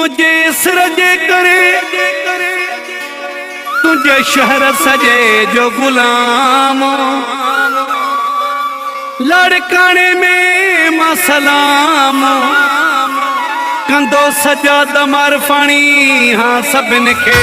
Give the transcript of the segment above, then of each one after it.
तुझे सजे करे तुझे शहर सजे जो गुलाम लड़काने में मसलाम कंदो सजा दमर फाणी हाँ सभिन खे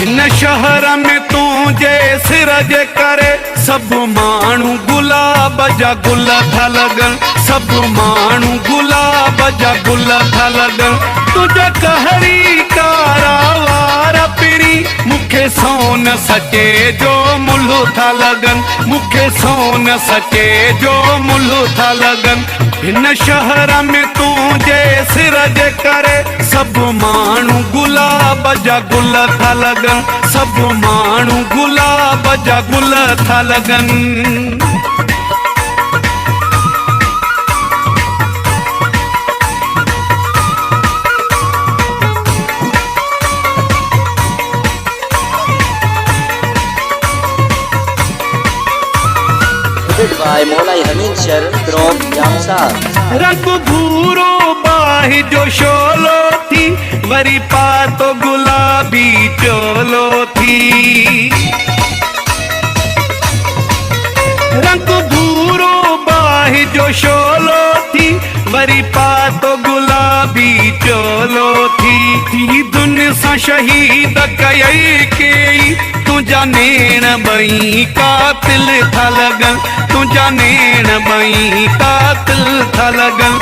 इन शहर में तुझे सिरज करे सब माण्हू गुलाब जा गुल था लगन सब माण्हू गुलाब जा गुल था लगन तुझा कहरी कारा वार पिरी मुखे सोन सचे जो मुल्ह था लगन मुखे सोन सचे जो मुल्ह था लगन इन शहर में तुझे सिरज करे सब माण्हू गुलाब जा गुल था लगन सब माण्हू गुलाब जा गुल था लगन by Maulai Hamid Sharan from Jamsar. रंग भूरो बाहि जो शोलो थी वरी पातो गुलाबी चोलो थी रंग भूरो बाहि जो शोलो थी वरी पातो गुलाबी चोलो थी दुन सा शहीद कयई कई तुझा नेण बई कातिल था लगन तुझा नेण बई कातिल था लगन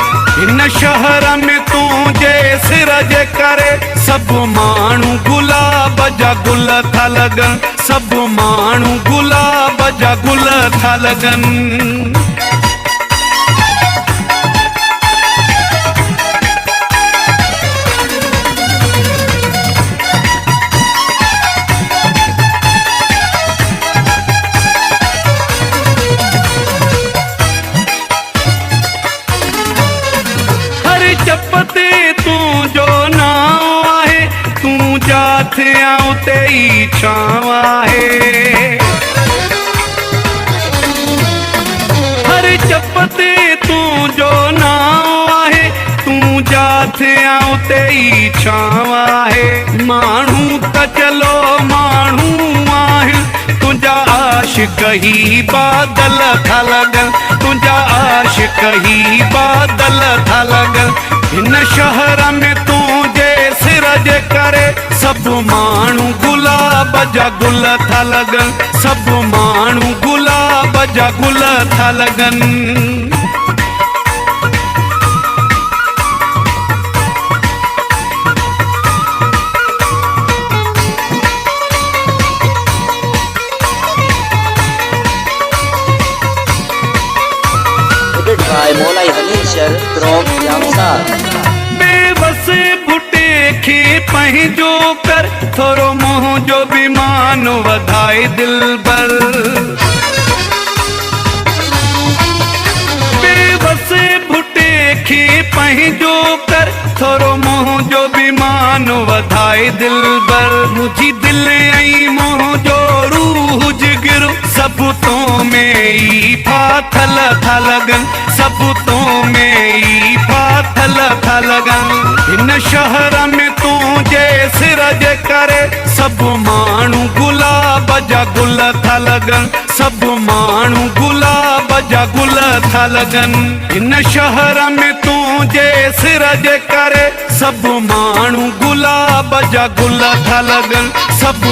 इन शहर में तुझे सिरज करे सब माण्हू गुलाब जा गुल था लगन सब माण्हू गुलाब जा गुल था लगन चपते तू जो नाव आहे तू जाथ आऊं तेई छाव आहे हर चपते तू जो नाव आहे तू जाथ आऊं तेई छाव आहे माण्हू त चलो माण्हू आहे तुझा आशिक ही बादल था लगन तुझा आशिक ही बादल था लगन इन शहर में तुझे सिरज करे सब माण्हू गुलाब जा गुल था लगन सब माण्हू गुलाब जा गुल था लगन by Maulai Hamid Sharan from Jamsar. बेबस बुटे खे पंहिंजो कर थोरो मोह जो भी मान वधाए दिल बर बेबस बुटे खे पंहिंजो कर थोरो मोह जो भी मान वधाए दिल बर मुझी दिल ऐं मोह जो रूह जिगर सब तो में ई फाथल था लगन सब तो में ई फाथल था लगन इन शहर में तुझे सिरज करे सब माण्हू गुलाब जा गुल था लगन सब माण्हू गुलाब जा गुल था लगन इन शहर में तुझे सिरज करे सब माण्हू गुलाब जा गुल था लगन सब